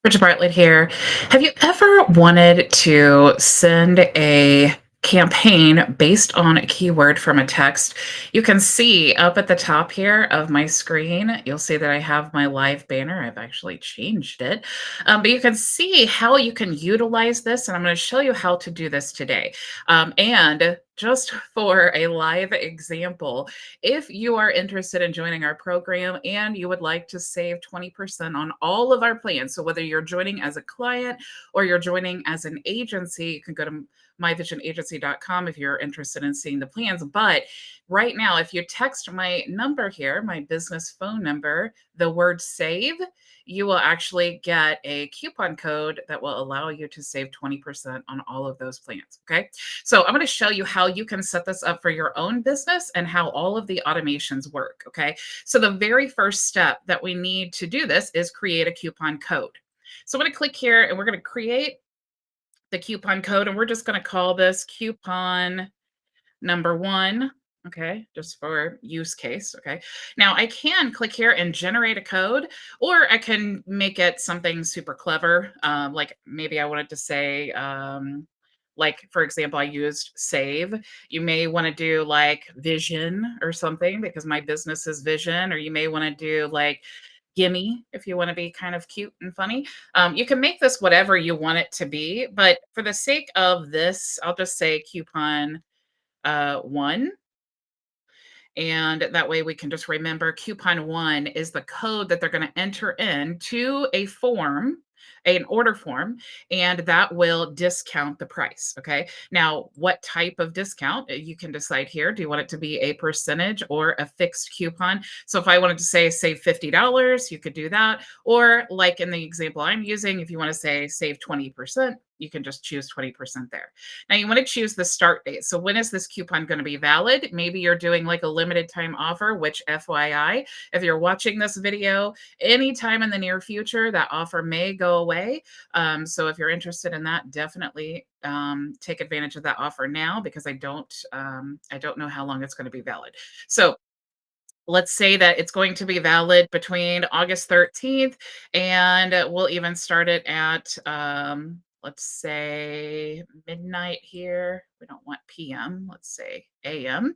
Bridget Bartlett here. Have you ever wanted to send a campaign based on a keyword from a text? You can see up at the top here of my screen, you'll see that I have my live banner. I've actually changed it. But you can see how you can utilize this, and I'm going to show you how to do this today. And just for a live example, if you are interested in joining our program and you would like to save 20% on all of our plans, so whether you're joining as a client or you're joining as an agency, you can go to myvisionagency.com if you're interested in seeing the plans. But right now, if you text my number here, my business phone number, the word save, you will actually get a coupon code that will allow you to save 20% on all of those plans. Okay. So I'm going to show you how you can set this up for your own business and how all of the automations work. Okay. So the very first step that we need to do this is create a coupon code. So I'm going to click here and we're going to create the coupon code, and we're just going to call this coupon number one. Okay, just for use case. Okay, now I can click here and generate a code, or I can make it something super clever. Like maybe I wanted to say, like for example, I used save. You may want to do like vision or something because my business is vision, or you may want to do like gimme if you want to be kind of cute and funny. You can make this whatever you want it to be, but for the sake of this, I'll just say coupon one. And that way we can just remember coupon one is the code that they're going to enter into a form, an order form, and that will discount the price. Okay. Now, what type of discount you can decide here? Do you want it to be a percentage or a fixed coupon? So if I wanted to say save $50, you could do that. Or like in the example I'm using, if you want to say save 20%, you can just choose 20% there. Now you want to choose the start date. So when is this coupon going to be valid? Maybe you're doing like a limited time offer, which FYI, if you're watching this video anytime in the near future, that offer may go away. So if you're interested in that, definitely take advantage of that offer now because I don't know how long it's going to be valid. So let's say that it's going to be valid between August 13th and we'll even start it at, let's say midnight here. We don't want PM, let's say AM.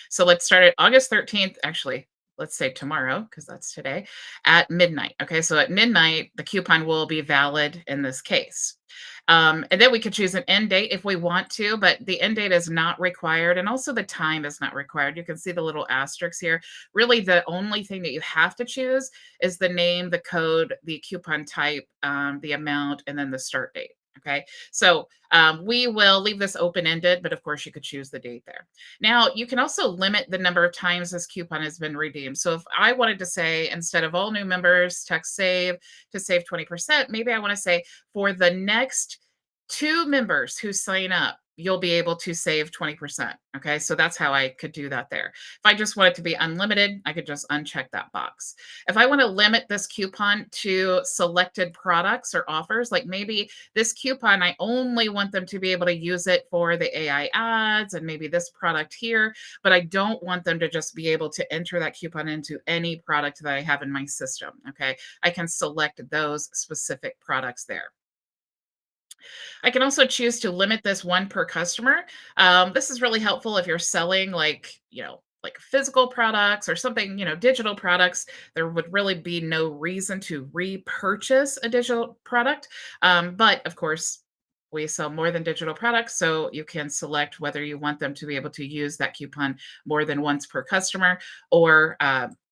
So let's start at August 13th. Actually, let's say tomorrow, because that's today, at midnight. Okay, so at midnight, the coupon will be valid in this case. And then we could choose an end date if we want to, but the end date is not required. And also the time is not required. You can see the little asterisks here. Really, the only thing that you have to choose is the name, the code, the coupon type, the amount, and then the start date. Okay, so we will leave this open ended, but of course, you could choose the date there. Now, you can also limit the number of times this coupon has been redeemed. So if I wanted to say instead of all new members, text save to save 20%, maybe I want to say for the next 2 members who sign up, you'll be able to save 20%. Okay, so that's how I could do that there. If I just want it to be unlimited, I could just uncheck that box. If I want to limit this coupon to selected products or offers, like maybe this coupon, I only want them to be able to use it for the AI ads and maybe this product here, but I don't want them to just be able to enter that coupon into any product that I have in my system. Okay, I can select those specific products there. I can also choose to limit this one per customer. This is really helpful if you're selling like physical products or something, digital products. There would really be no reason to repurchase a digital product. But of course, we sell more than digital products, so you can select whether you want them to be able to use that coupon more than once per customer or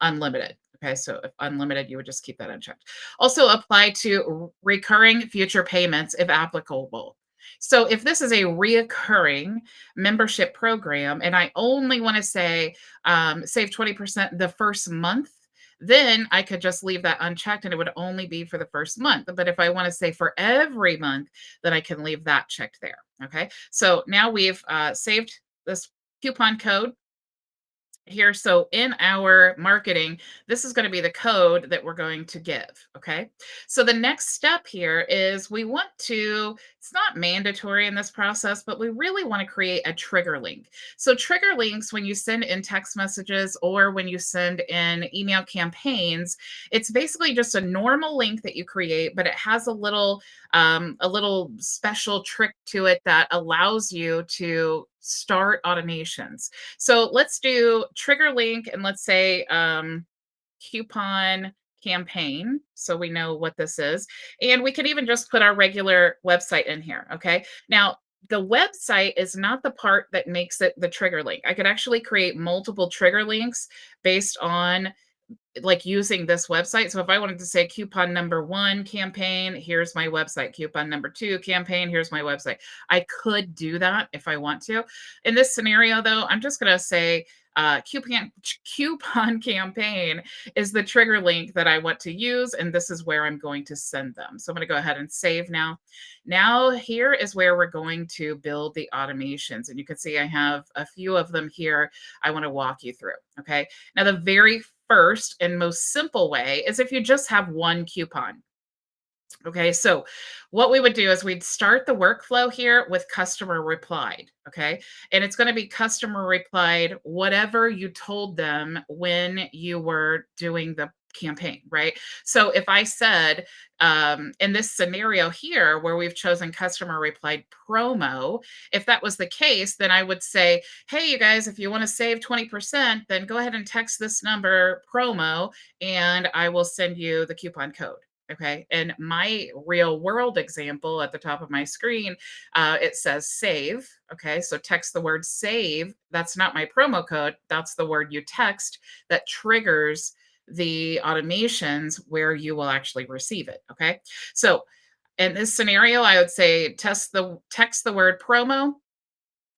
unlimited. Okay, so if unlimited, you would just keep that unchecked. Also apply to recurring future payments if applicable. So if this is a reoccurring membership program and I only want to say save 20% the first month, then I could just leave that unchecked and it would only be for the first month. But if I want to say for every month, then I can leave that checked there. Okay. So now we've saved this coupon code here. So in our marketing, this is going to be the code that we're going to give. Okay. So the next step here is we want to, it's not mandatory in this process, but we really want to create a trigger link. So trigger links, when you send in text messages or when you send in email campaigns, it's basically just a normal link that you create, but it has a little special trick to it that allows you to start automations. So let's do trigger link and let's say coupon campaign. So we know what this is. And we could even just put our regular website in here. Okay. Now, the website is not the part that makes it the trigger link. I could actually create multiple trigger links based on like using this website. So if I wanted to say coupon number 1 campaign, here's my website. Coupon number 2 campaign, here's my website. I could do that if I want to. In this scenario, though, I'm just going to say coupon campaign is the trigger link that I want to use, and this is where I'm going to send them. So I'm going to go ahead and save now. Now, here is where we're going to build the automations. And you can see I have a few of them here I want to walk you through. Okay. Now, the very first and most simple way is if you just have one coupon. Okay, so what we would do is we'd start the workflow here with customer replied. Okay, and it's going to be customer replied whatever you told them when you were doing the campaign, right? So if I said in this scenario here where we've chosen customer replied promo, if that was the case, then I would say, hey, you guys, if you want to save 20%, then go ahead and text this number promo and I will send you the coupon code. Okay. And my real world example at the top of my screen, it says save. Okay. So text the word save. That's not my promo code. That's the word you text that triggers the automations where you will actually receive it. Okay. So in this scenario, I would say text the word promo,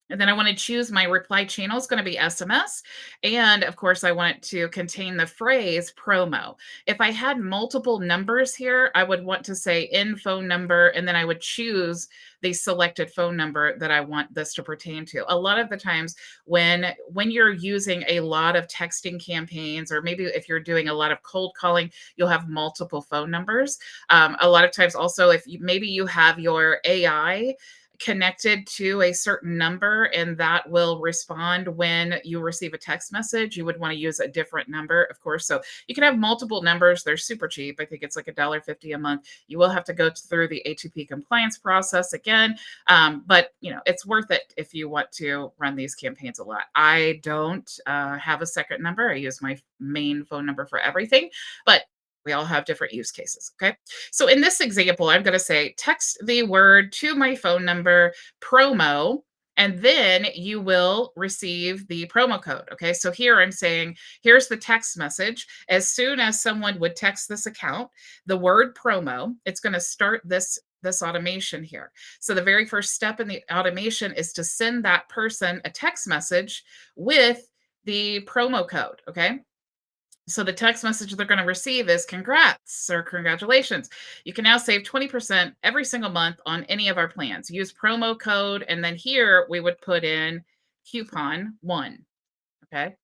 and then I want to choose my reply channel is going to be SMS. And of course, I want it to contain the phrase promo. If I had multiple numbers here, I would want to say in phone number, and then I would choose the selected phone number that I want this to pertain to. A lot of the times when you're using a lot of texting campaigns, or maybe if you're doing a lot of cold calling, you'll have multiple phone numbers. A lot of times also, if maybe you have your AI connected to a certain number and that will respond when you receive a text message, you would want to use a different number, of course. So you can have multiple numbers. They're super cheap. I think it's like $1.50 a month. You will have to go through the ATP compliance process again. But it's worth it if you want to run these campaigns a lot. I don't have a second number. I use my main phone number for everything, but we all have different use cases. Okay. So in this example, I'm going to say text the word to my phone number promo, and then you will receive the promo code. Okay. So here I'm saying, here's the text message. As soon as someone would text this account, the word promo, it's going to start this automation here. So the very first step in the automation is to send that person a text message with the promo code. Okay. So the text message they're going to receive is congrats or congratulations. You can now save 20% every single month on any of our plans. Use promo code. And then here we would put in coupon 1. Okay.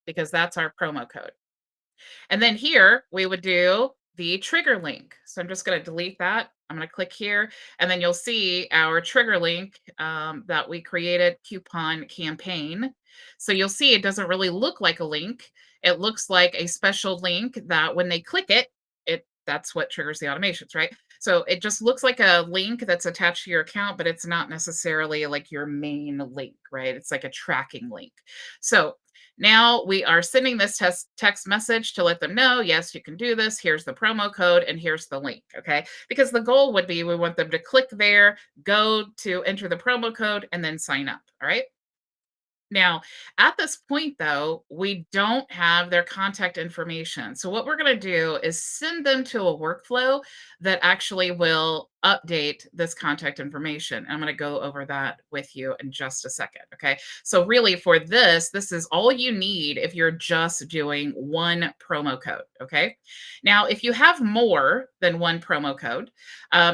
Because that's our promo code. And then here we would do the trigger link. So I'm just going to delete that. I'm going to click here, and then you'll see our trigger link that we created, coupon campaign. So you'll see it doesn't really look like a link. It looks like a special link that when they click it, that's what triggers the automations, right? So it just looks like a link that's attached to your account, but it's not necessarily like your main link, right? It's like a tracking link. So now we are sending this text message to let them know, yes, you can do this. Here's the promo code and here's the link. Okay. Because the goal would be we want them to click there, go to enter the promo code, and then sign up. All right. Now, at this point, though, we don't have their contact information. So, what we're going to do is send them to a workflow that actually will update this contact information. I'm going to go over that with you in just a second. Okay. So, really, for this is all you need if you're just doing one promo code. Okay. Now, if you have more than one promo code,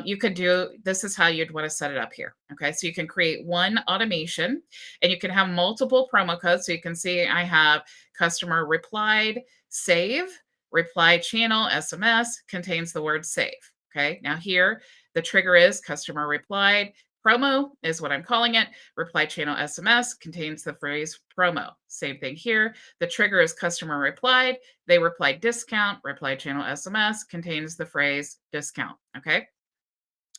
you could do this is how you'd want to set it up here. Okay. So, you can create one automation and you can have multiple promo codes. So, you can see I have customer replied, save, reply channel, SMS contains the word save. Okay. Now, here, the trigger is customer replied. Promo is what I'm calling it. Reply channel SMS contains the phrase promo. Same thing here. The trigger is customer replied. They replied discount. Reply channel SMS contains the phrase discount. Okay.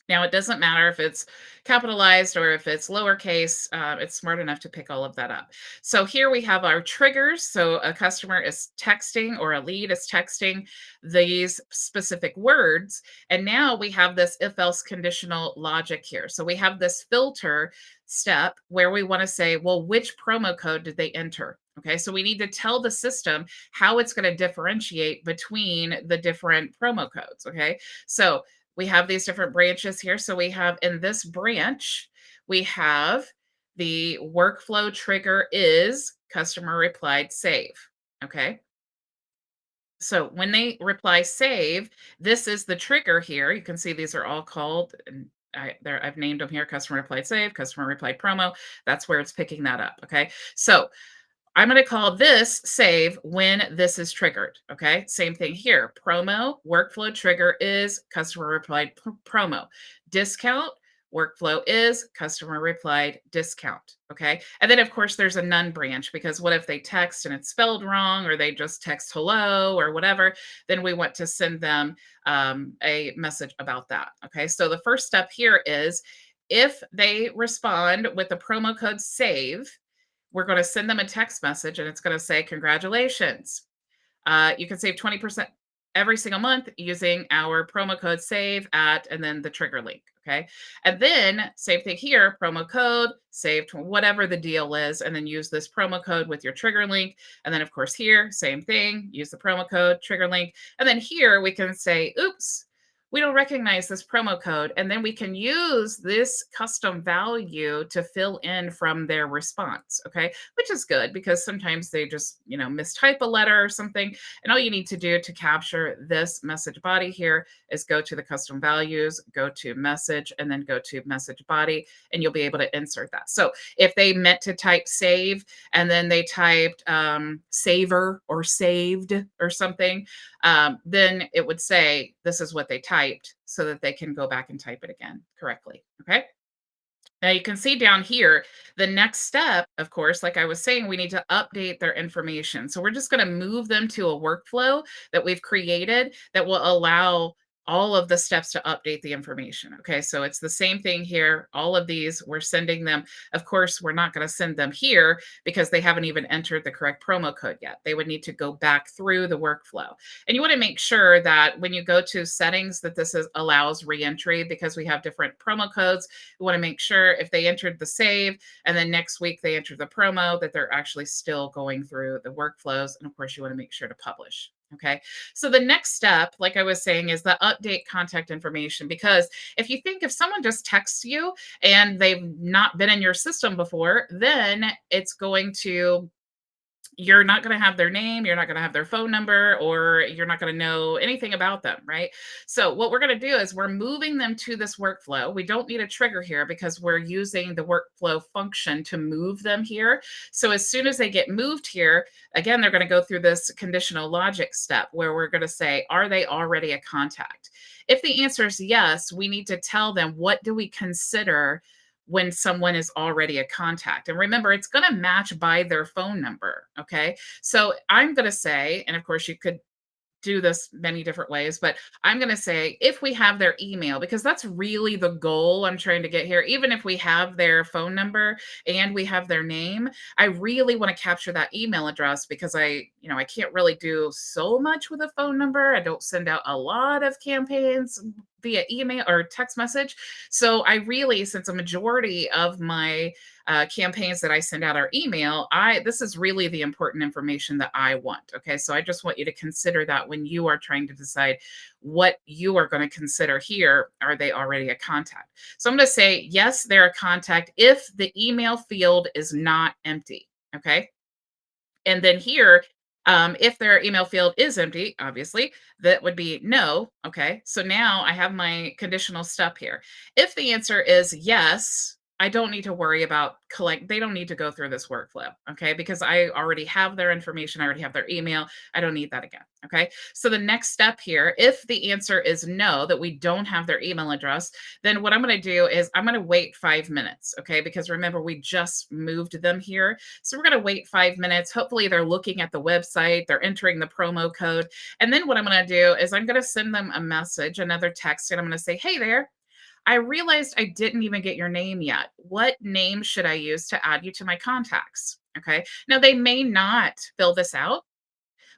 Now, it doesn't matter if it's capitalized or if it's lowercase, it's smart enough to pick all of that up. So here we have our triggers. So a customer is texting or a lead is texting these specific words. And now we have this if else conditional logic here. So we have this filter step where we want to say, well, which promo code did they enter? Okay, so we need to tell the system how it's going to differentiate between the different promo codes. Okay, so we have these different branches here. So we have in this branch, we have the workflow trigger is customer replied save. Okay. So when they reply save, this is the trigger here. You can see these are all called, and I've named them here customer replied save, customer replied promo. That's where it's picking that up. Okay. So I'm going to call this save when this is triggered. Okay. Same thing here. Promo workflow trigger is customer replied promo. Discount workflow is customer replied discount. Okay. And then, of course, there's a none branch because what if they text and it's spelled wrong or they just text hello or whatever? Then we want to send them a message about that. Okay. So the first step here is if they respond with the promo code save, we're going to send them a text message and it's going to say, congratulations. You can save 20% every single month using our promo code save at, and then the trigger link. Okay. And then same thing here, promo code save to whatever the deal is, and then use this promo code with your trigger link. And then of course here, same thing, use the promo code trigger link. And then here we can say, oops, we don't recognize this promo code. And then we can use this custom value to fill in from their response. Okay. Which is good because sometimes they just, mistype a letter or something. And all you need to do to capture this message body here is go to the custom values, go to message, and then go to message body, and you'll be able to insert that. So if they meant to type save and then they typed saver or saved or something, then it would say this is what they typed so that they can go back and type it again correctly. Okay. Now you can see down here, the next step, of course, like I was saying, we need to update their information. So we're just going to move them to a workflow that we've created that will allow all of the steps to update the information. Okay, so it's the same thing here. All of these, we're sending them. Of course, we're not going to send them here because they haven't even entered the correct promo code yet. They would need to go back through the workflow. And you want to make sure that when you go to settings that allows reentry because we have different promo codes. We want to make sure if they entered the save and then next week they enter the promo that they're actually still going through the workflows. And of course, you want to make sure to publish. Okay. So the next step, like I was saying, is the update contact information. Because if someone just texts you and they've not been in your system before, then you're not going to have their name, you're not going to have their phone number, or you're not going to know anything about them, right? So what we're going to do is we're moving them to this workflow. We don't need a trigger here because we're using the workflow function to move them here. So as soon as they get moved here, again, they're going to go through this conditional logic step where we're going to say, are they already a contact? If the answer is yes, we need to tell them, what do we consider when someone is already a contact? And remember, it's going to match by their phone number. Okay. So I'm going to say, and of course, you could do this many different ways, but I'm going to say if we have their email, because that's really the goal I'm trying to get here. Even if we have their phone number and we have their name, I really want to capture that email address because I can't really do so much with a phone number. I don't send out a lot of campaigns via email or text message. So I really, since a majority of my campaigns that I send out are email, I this is really the important information that I want. Okay, so I just want you to consider that when you are trying to decide what you are going to consider here. Are they already a contact? So I'm going to say yes, they're a contact if the email field is not empty. Okay. And then here, if their email field is empty, obviously, that would be no. Okay. So now I have my conditional step here. If the answer is yes, I don't need to worry about they don't need to go through this workflow. Okay. Because I already have their information. I already have their email. I don't need that again. Okay. So the next step here, if the answer is no, that we don't have their email address, then what I'm going to do is I'm going to wait 5 minutes. Okay. Because remember, we just moved them here, so we're going to wait 5 minutes. Hopefully, they're looking at the website, they're entering the promo code. And then what I'm going to do is I'm going to send them a message, another text, and I'm going to say, hey there, I realized I didn't even get your name yet. What name should I use to add you to my contacts? Okay. Now, they may not fill this out,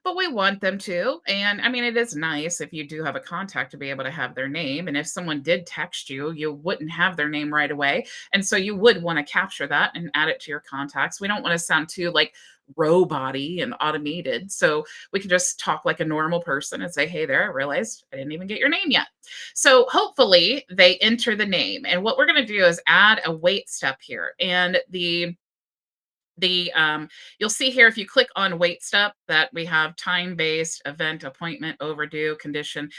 but we want them to. And I mean, it is nice if you do have a contact to be able to have their name. And if someone did text you, you wouldn't have their name right away. And so you would want to capture that and add it to your contacts. We don't want to sound too like robot-y and automated. So we can just talk like a normal person and say, hey there, I realized I didn't even get your name yet. So hopefully they enter the name. And what we're going to do is add a wait step here. And you'll see here if you click on wait step that we have time-based, event, appointment, overdue, condition.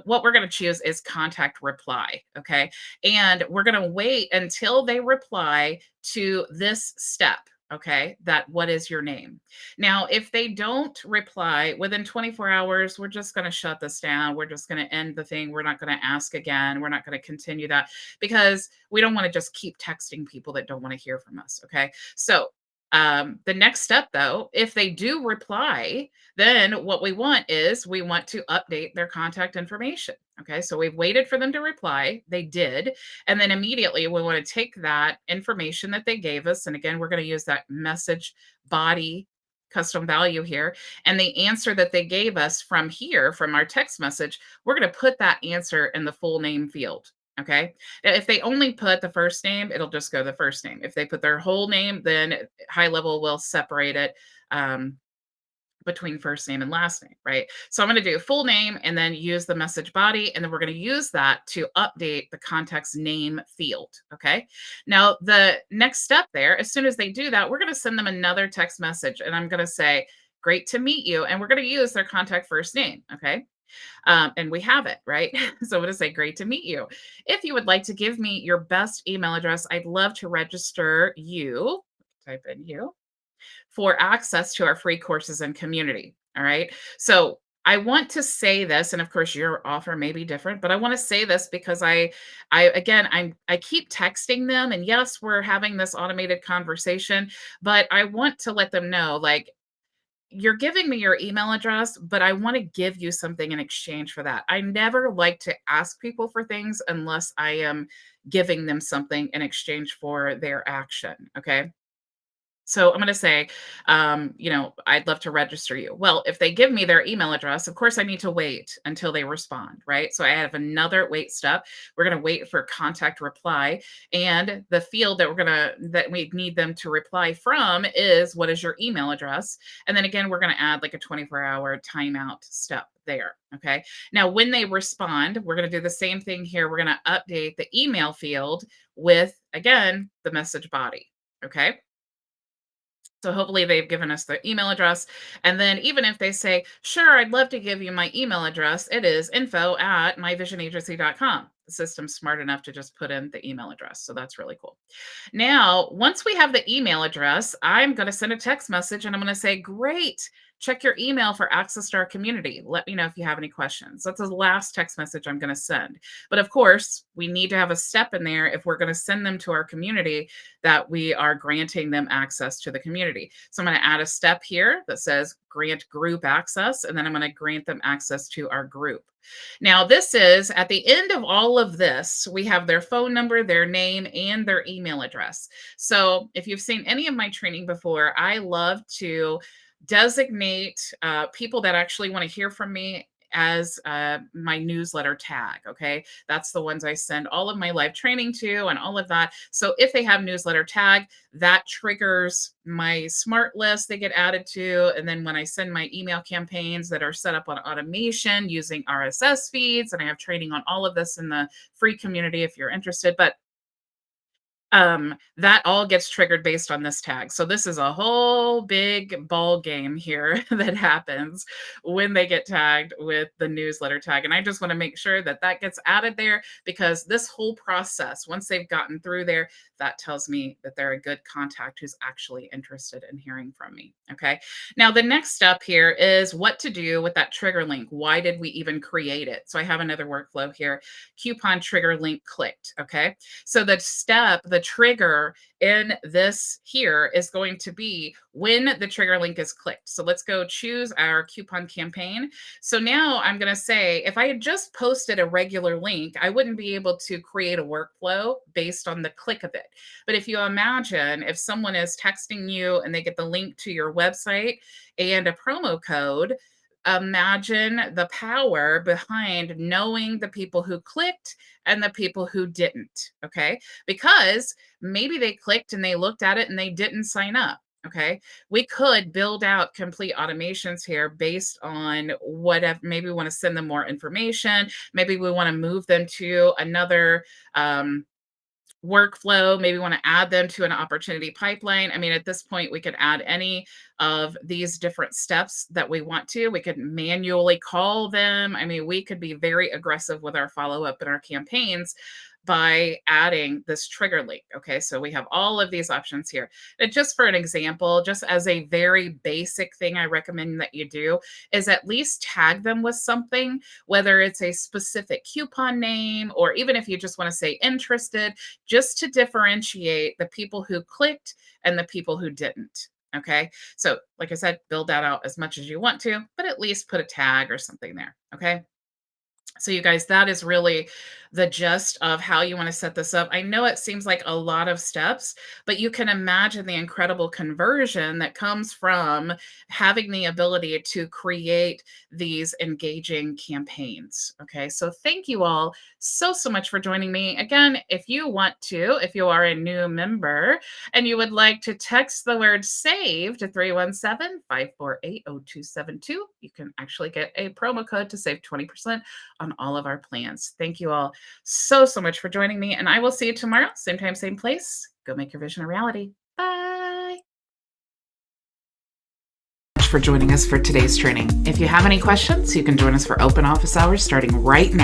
What we're going to choose is contact reply. Okay. And we're going to wait until they reply to this step. Okay, that what is your name? Now, if they don't reply within 24 hours, we're just going to shut this down. We're just going to end the thing. We're not going to ask again. We're not going to continue that because we don't want to just keep texting people that don't want to hear from us. Okay. So the next step, though, if they do reply, then what we want is we want to update their contact information. Okay, so we've waited for them to reply. They did. And then immediately we want to take that information that they gave us. And again, we're going to use that message body custom value here. And the answer that they gave us from here, from our text message, we're going to put that answer in the full name field. Okay. If they only put the first name, it'll just go the first name. If they put their whole name, then HighLevel will separate it between first name and last name, right? So I'm going to do full name and then use the message body. And then we're going to use that to update the contact's name field. Okay. Now, the next step there, as soon as they do that, we're going to send them another text message. And I'm going to say, great to meet you. And we're going to use their contact first name. Okay. And we have it, right? So I'm going to say, great to meet you. If you would like to give me your best email address, I'd love to register you. Type in you for access to our free courses and community. All right. So I want to say this, and of course your offer may be different, but I want to say this because I keep texting them, and yes, we're having this automated conversation, but I want to let them know, like, you're giving me your email address, but I want to give you something in exchange for that. I never like to ask people for things unless I am giving them something in exchange for their action. Okay. So I'm going to say, I'd love to register you. Well, if they give me their email address, of course, I need to wait until they respond, right? So I have another wait step. We're going to wait for contact reply. And the field that we need them to reply from is what is your email address? And then again, we're going to add like a 24-hour timeout step there. Okay. Now, when they respond, we're going to do the same thing here. We're going to update the email field with, again, the message body. Okay. So hopefully they've given us their email address. And then even if they say, sure, I'd love to give you my email address, it is info@myvisionagency.com. The system's smart enough to just put in the email address. So that's really cool. Now, once we have the email address, I'm going to send a text message and I'm going to say, great, check your email for access to our community. Let me know if you have any questions. That's the last text message I'm going to send. But of course, we need to have a step in there if we're going to send them to our community that we are granting them access to the community. So I'm going to add a step here that says grant group access, and then I'm going to grant them access to our group. Now, this is at the end of all of this, we have their phone number, their name, and their email address. So if you've seen any of my training before, I love to designate people that actually want to hear from me as my newsletter tag. Okay. That's the ones I send all of my live training to and all of that. So if they have newsletter tag, that triggers my smart list they get added to. And then when I send my email campaigns that are set up on automation using RSS feeds, and I have training on all of this in the free community if you're interested. But that all gets triggered based on this tag. So this is a whole big ball game here that happens when they get tagged with the newsletter tag. And I just want to make sure that that gets added there, because this whole process, once they've gotten through there, that tells me that they're a good contact who's actually interested in hearing from me. Okay. Now, the next step here is what to do with that trigger link. Why did we even create it? So I have another workflow here. Coupon trigger link clicked. Okay. So the trigger in this here is going to be when the trigger link is clicked. So let's go choose our coupon campaign. So now I'm going to say, if I had just posted a regular link, I wouldn't be able to create a workflow based on the click of it. But if you imagine if someone is texting you and they get the link to your website and a promo code, imagine the power behind knowing the people who clicked and the people who didn't. Okay. Because maybe they clicked and they looked at it and they didn't sign up. Okay. We could build out complete automations here based on whatever. Maybe we want to send them more information. Maybe we want to move them to another workflow. Maybe want to add them to an opportunity pipeline. I mean, at this point, we could add any of these different steps that we want to. We could manually call them. I mean, we could be very aggressive with our follow-up and our campaigns by adding this trigger link. Okay, so we have all of these options here. And just for an example, just as a very basic thing I recommend that you do is at least tag them with something, whether it's a specific coupon name, or even if you just want to say interested, just to differentiate the people who clicked and the people who didn't. Okay. So, like I said, build that out as much as you want to, but at least put a tag or something there. Okay. So, you guys, that is really the gist of how you want to set this up. I know it seems like a lot of steps, but you can imagine the incredible conversion that comes from having the ability to create these engaging campaigns. Okay. So, thank you all so much for joining me. Again, if you want to, if you are a new member and you would like to text the word SAVE to 317-548-0272, you can actually get a promo code to save 20% on all of our plans. Thank you all so much for joining me, and I will see you tomorrow, same time, same place. Go make your vision a reality. Bye. For joining us for today's training. If you have any questions, you can join us for open office hours starting right now.